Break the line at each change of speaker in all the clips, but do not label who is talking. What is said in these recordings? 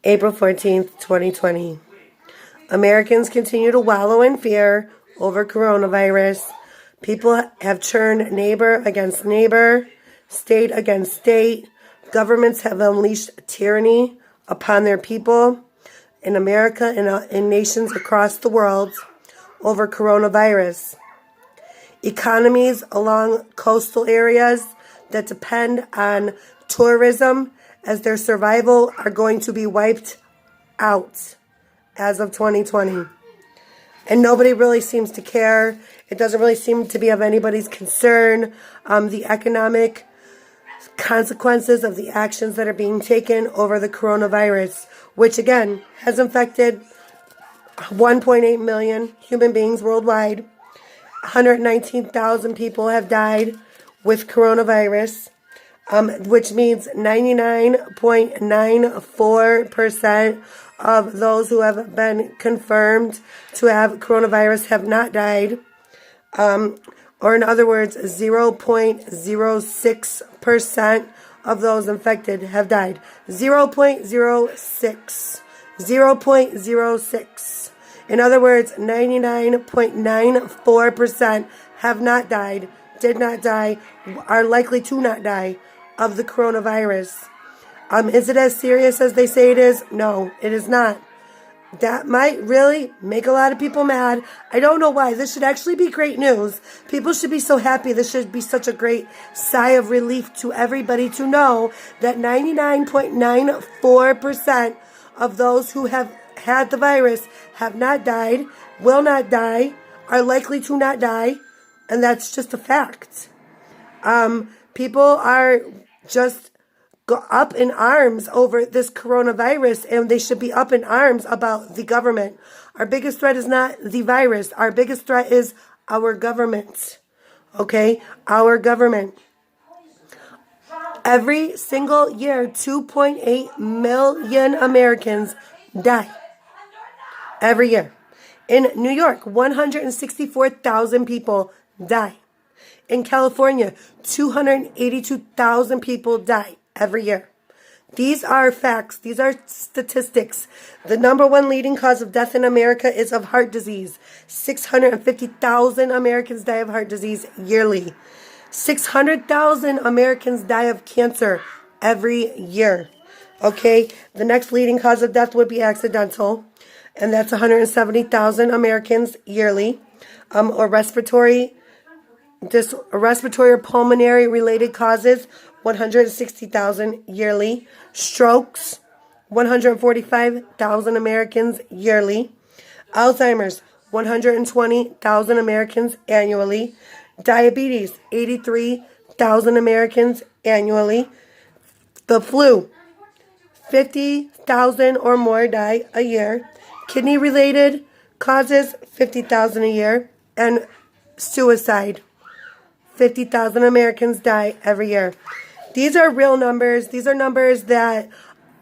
April 14th, 2020. Americans continue to wallow in fear over coronavirus. People have turned neighbor against neighbor, state against state. Governments have unleashed tyranny upon their people in America and in nations across the world over coronavirus. Economies along coastal areas that depend on tourism as their survival are going to be wiped out as of 2020. And nobody really seems to care. It doesn't really seem to be of anybody's concern. The economic consequences of the actions that are being taken over the coronavirus, which again has infected 1.8 million human beings worldwide. 119,000 people have died with coronavirus, which means 99.94% of those who have been confirmed to have coronavirus have not died. Or in other words, 0.06% of those infected have died. 0.06. 0.06. In other words, 99.94% have not died, did not die, are likely to not die of the coronavirus. Is it as serious as they say it is? No, it is not. That might really make a lot of people mad. I don't know why. This should actually be great news. People should be so happy. This should be such a great sigh of relief to everybody to know that 99.94% of those who have had the virus have not died, will not die, are likely to not die, and that's just a fact. People are just up in arms over this coronavirus, and they should be up in arms about the government. Our biggest threat is not the virus. Our biggest threat is our government. Okay? Our government. Every single year, 2.8 million Americans die. Every year. In New York, 164,000 people die. In California, 282,000 people die every year. These are facts. These are statistics. The number one leading cause of death in America is of heart disease. 650,000 Americans die of heart disease yearly. 600,000 Americans die of cancer every year. Okay, the next leading cause of death would be accidental, and that's 170,000 Americans yearly. Or respiratory or pulmonary related causes, 160,000 yearly. Strokes, 145,000 Americans yearly. Alzheimer's, 120,000 Americans annually. Diabetes, 83,000 Americans annually. The flu, 50,000 or more die a year. Kidney-related causes, 50,000 a year. And suicide, 50,000 Americans die every year. These are real numbers. These are numbers that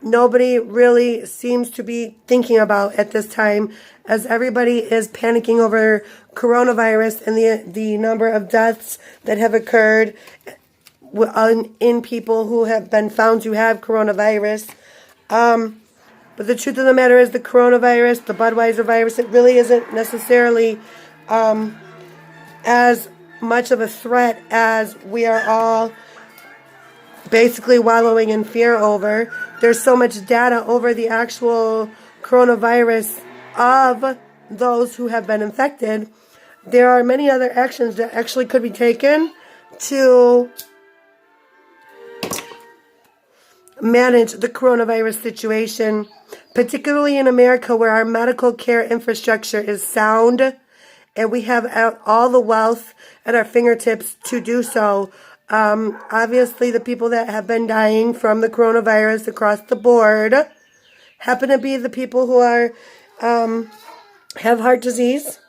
nobody really seems to be thinking about at this time, as everybody is panicking over coronavirus and the number of deaths that have occurred in people who have been found to have coronavirus. But the truth of the matter is the coronavirus, the Budweiser virus, it really isn't necessarily as much of a threat as we are all basically wallowing in fear over. There's so much data over the actual coronavirus of those who have been infected. There are many other actions that actually could be taken to manage the coronavirus situation, particularly in America, where our medical care infrastructure is sound and we have all the wealth at our fingertips to do so. Obviously, the people that have been dying from the coronavirus across the board happen to be the people who are have heart disease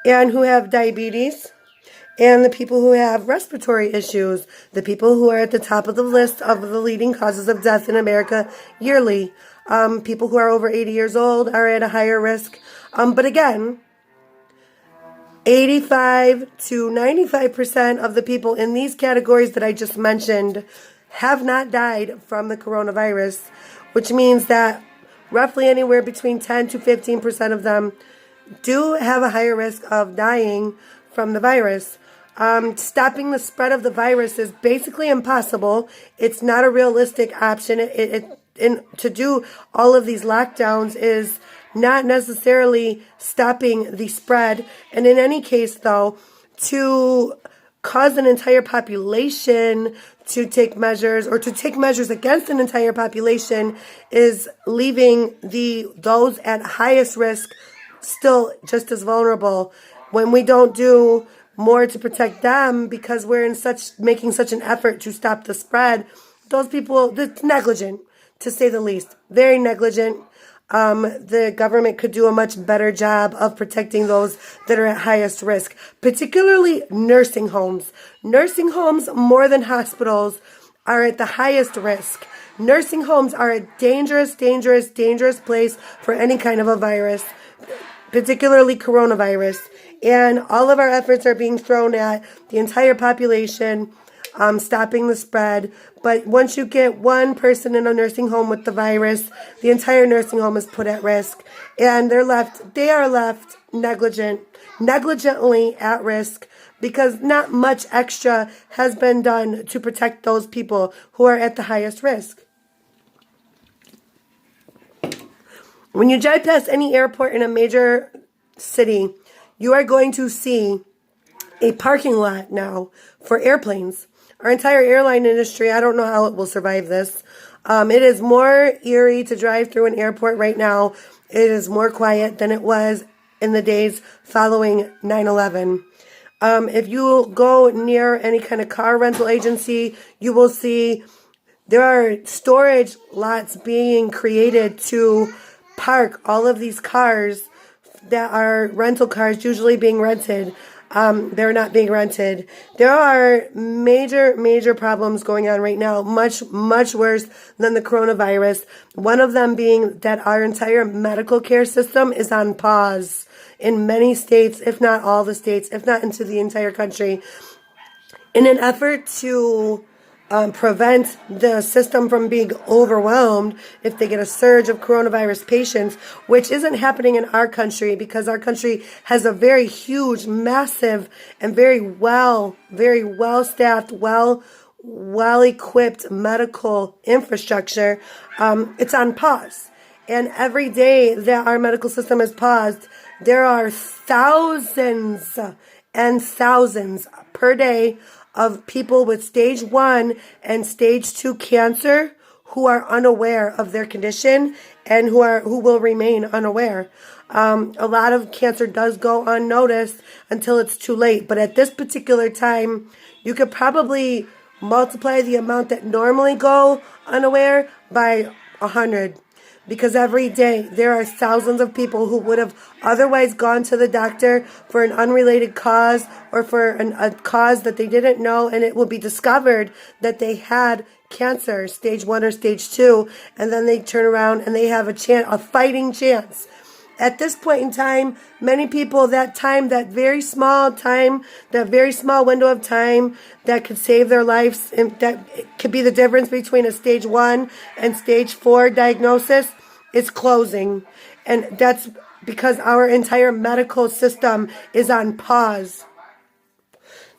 and who have diabetes, and the people who have respiratory issues, the people who are at the top of the list of the leading causes of death in America yearly. People who are over 80 years old are at a higher risk. But again, 85 to 95% of the people in these categories that I just mentioned have not died from the coronavirus, which means that roughly anywhere between 10 to 15% of them do have a higher risk of dying from the virus. Stopping the spread of the virus is basically impossible. It's not a realistic option. To do all of these lockdowns is not necessarily stopping the spread. And in any case, though, to cause an entire population to take measures or to take measures against an entire population is leaving those at highest risk still just as vulnerable. When we don't do more to protect them because we're making such an effort to stop the spread, those people, it's negligent, to say the least. Very negligent. The government could do a much better job of protecting those that are at highest risk, particularly nursing homes. Nursing homes, more than hospitals, are at the highest risk. Nursing homes are a dangerous, dangerous, dangerous place for any kind of a virus, particularly coronavirus. And all of our efforts are being thrown at the entire population, stopping the spread. But once you get one person in a nursing home with the virus, the entire nursing home is put at risk. And they are left negligently at risk because not much extra has been done to protect those people who are at the highest risk. When you drive past any airport in a major city, you are going to see a parking lot now for airplanes. Our entire airline industry, I don't know how it will survive this. It is more eerie to drive through an airport right now. It is more quiet than it was in the days following 9/11. If you go near any kind of car rental agency, you will see there are storage lots being created to park all of these cars that are rental cars usually being rented. They're not being rented. There are major problems going on right now, much worse than the coronavirus. One of them being that our entire medical care system is on pause in many states, if not all the states, if not into the entire country, in an effort to prevent the system from being overwhelmed if they get a surge of coronavirus patients, which isn't happening in our country because our country has a very huge, massive, and very well staffed, well equipped medical infrastructure. It's on pause. And every day that our medical system is paused, there are thousands and thousands per day of people with stage 1 and stage 2 cancer who are unaware of their condition and who will remain unaware. A lot of cancer does go unnoticed until it's too late. But at this particular time, you could probably multiply the amount that normally go unaware by 100. Because every day there are thousands of people who would have otherwise gone to the doctor for an unrelated cause or for a cause that they didn't know, and it will be discovered that they had cancer, stage 1 or stage 2, and then they turn around and they have a fighting chance. At this point in time, many people, that very small window of time that could save their lives, and that could be the difference between a stage 1 and stage 4 diagnosis, is closing. And that's because our entire medical system is on pause.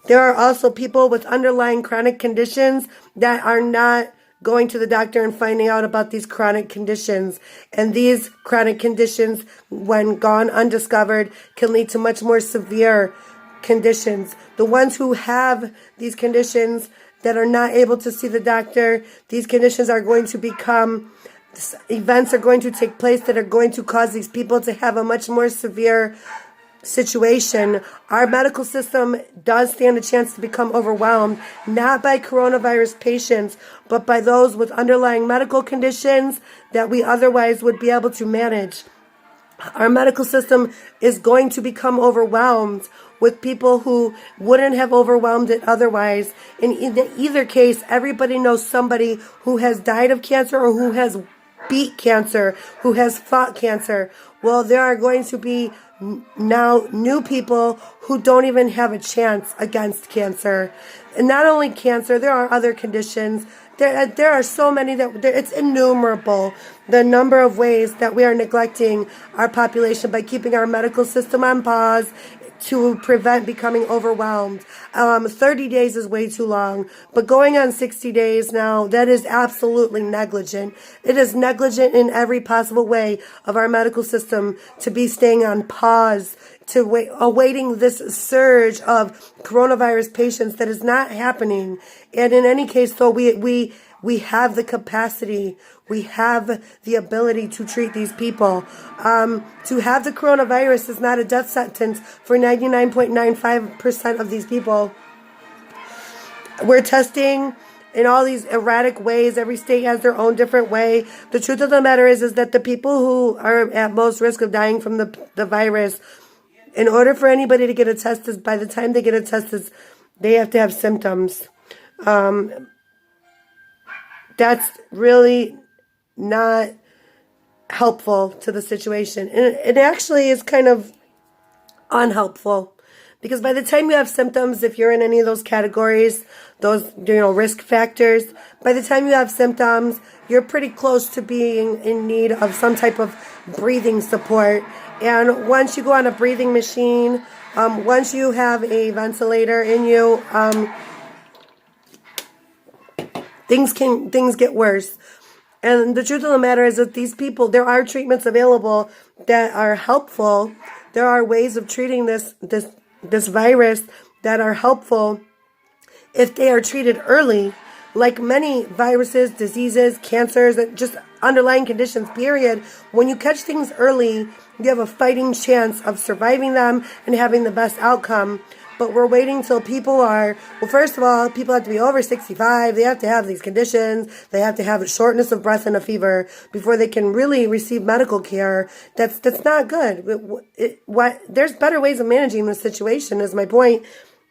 There are also people with underlying chronic conditions that are not going to the doctor and finding out about these chronic conditions. And these chronic conditions, when gone undiscovered, can lead to much more severe conditions. The ones who have these conditions that are not able to see the doctor, these conditions are going to events are going to take place that are going to cause these people to have a much more severe situation. Our medical system does stand a chance to become overwhelmed, not by coronavirus patients, but by those with underlying medical conditions that we otherwise would be able to manage. Our medical system is going to become overwhelmed with people who wouldn't have overwhelmed it otherwise. In either case, everybody knows somebody who has died of cancer or who has beat cancer, who has fought cancer. Well, there are going to be now new people who don't even have a chance against cancer. And not only cancer, there are other conditions There are so many it's innumerable, the number of ways that we are neglecting our population by keeping our medical system on pause to prevent becoming overwhelmed. 30 days is way too long, but going on 60 days now, that is absolutely negligent. It is negligent in every possible way of our medical system to be staying on pause, to awaiting this surge of coronavirus patients that is not happening. And in any case, though, we have the capacity, we have the ability to treat these people. To have the coronavirus is not a death sentence for 99.95% of these people. We're testing in all these erratic ways. Every state has their own different way. The truth of the matter is that the people who are at most risk of dying from the virus, in order for anybody to get a test, by the time they get a test, they have to have symptoms. That's really not helpful to the situation. And it actually is kind of unhelpful, because by the time you have symptoms, if you're in any of those categories, those risk factors, by the time you have symptoms, you're pretty close to being in need of some type of breathing support. And once you go on a breathing machine, once you have a ventilator in you, things get worse. And the truth of the matter is that these people, there are treatments available that are helpful. There are ways of treating this virus that are helpful if they are treated early. Like many viruses, diseases, cancers, just underlying conditions, period, when you catch things early, you have a fighting chance of surviving them and having the best outcome. But we're waiting till people are, well, first of all, people have to be over 65. They have to have these conditions. They have to have shortness of breath and a fever before they can really receive medical care. That's not good. There's better ways of managing this situation, is my point.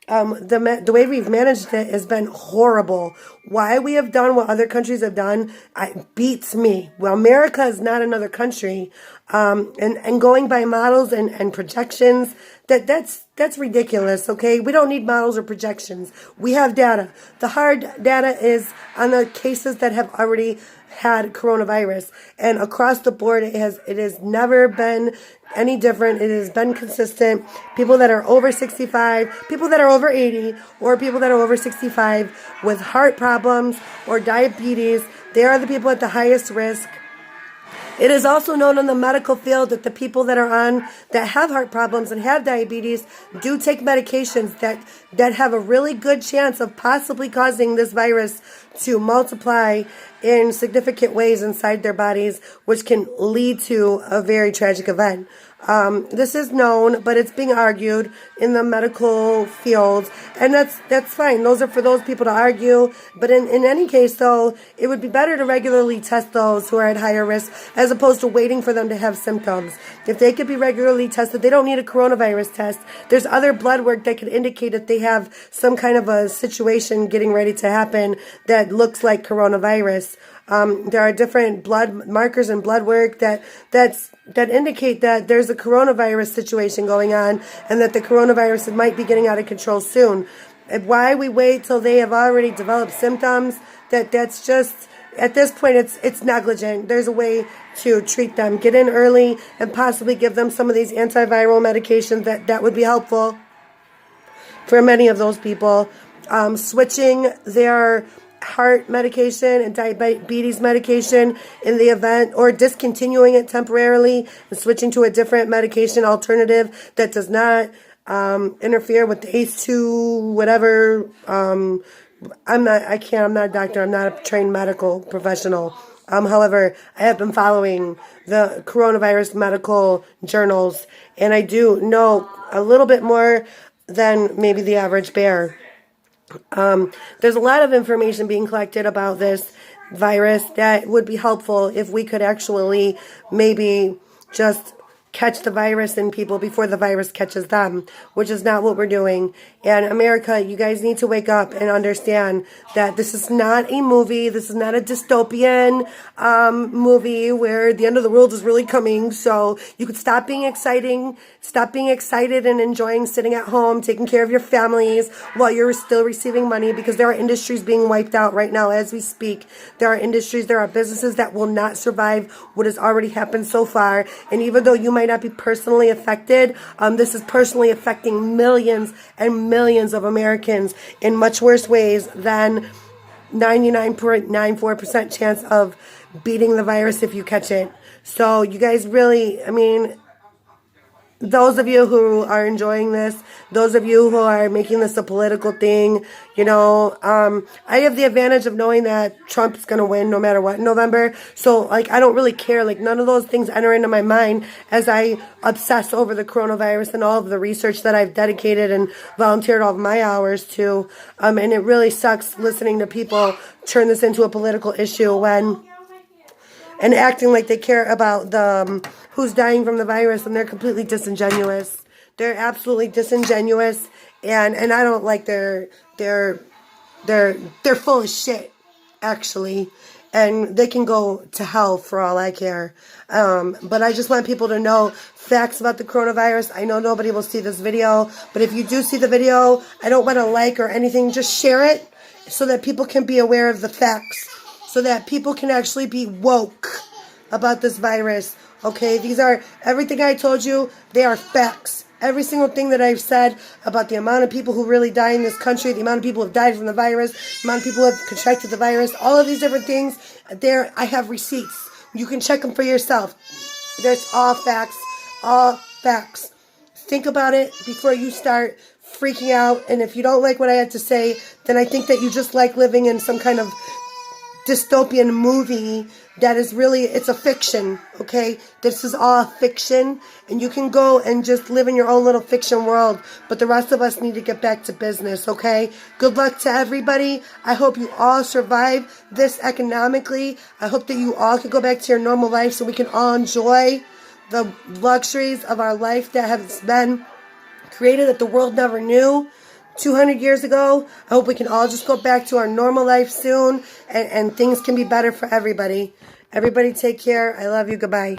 The way we've managed it has been horrible. Why we have done what other countries have done, it beats me. Well, America is not another country. And going by models and projections, that's ridiculous, okay? We don't need models or projections. We have data. The hard data is on the cases that have already had coronavirus. And across the board, it has never been any different. It has been consistent. People that are over 65, people that are over 80, or people that are over 65 with heart problems or diabetes, they are the people at the highest risk. It is also known in the medical field that the people that have heart problems and have diabetes do take medications that have a really good chance of possibly causing this virus to multiply in significant ways inside their bodies, which can lead to a very tragic event. This is known, but it's being argued in the medical field, and that's fine. Those are for those people to argue. But in any case, though, it would be better to regularly test those who are at higher risk as opposed to waiting for them to have symptoms. If they could be regularly tested, they don't need a coronavirus test. There's other blood work that could indicate that they have some kind of a situation getting ready to happen that looks like coronavirus. There are different blood markers and blood work that indicate that there's a coronavirus situation going on and that the coronavirus might be getting out of control soon. Why we wait till they have already developed symptoms, that's just, at this point, it's negligent. There's a way to treat them. Get in early and possibly give them some of these antiviral medications that would be helpful for many of those people. Switching their heart medication and diabetes medication in the event, or discontinuing it temporarily and switching to a different medication alternative that does not interfere with the ACE2 whatever. I'm not a doctor. I'm not a trained medical professional. However, I have been following the coronavirus medical journals, and I do know a little bit more than maybe the average bear. There's a lot of information being collected about this virus that would be helpful if we could actually maybe just catch the virus in people before the virus catches them, which is not what we're doing. And America, you guys need to wake up and understand that this is not a movie. This is not a dystopian movie where the end of the world is really coming. So you could stop being excited and enjoying sitting at home, taking care of your families while you're still receiving money, because there are industries being wiped out right now as we speak. There are industries, there are businesses that will not survive what has already happened so far. And even though you might not be personally affected, this is personally affecting millions and millions of Americans in much worse ways than 99.94% chance of beating the virus if you catch it. So you guys really, I mean, those of you who are enjoying this, those of you who are making this a political thing, you know, I have the advantage of knowing that Trump's going to win no matter what in November. So, like, I don't really care. Like, none of those things enter into my mind as I obsess over the coronavirus and all of the research that I've dedicated and volunteered all of my hours to. And it really sucks listening to people turn this into a political issue and acting like they care about the who's dying from the virus, and they're completely disingenuous. They're absolutely disingenuous, and I don't like they're full of shit, actually, and they can go to hell for all I care. But I just want people to know facts about the coronavirus. I know nobody will see this video, but if you do see the video, I don't want to like or anything. Just share it so that people can be aware of the facts, so that people can actually be woke about this virus. Okay, these are, everything I told you, they are facts. Every single thing that I've said about the amount of people who really die in this country, the amount of people who have died from the virus, the amount of people who have contracted the virus, all of these different things, there, I have receipts. You can check them for yourself. There's all facts, all facts. Think about it before you start freaking out. And if you don't like what I had to say, then I think that you just like living in some kind of dystopian movie that is really, it's a fiction, okay? This is all fiction, and you can go and just live in your own little fiction world, but the rest of us need to get back to business, okay? Good luck to everybody. I hope you all survive this economically. I hope that you all can go back to your normal life so we can all enjoy the luxuries of our life that has been created that the world never knew 200 years ago. I hope we can all just go back to our normal life soon, and things can be better for everybody. Everybody take care. I love you. Goodbye.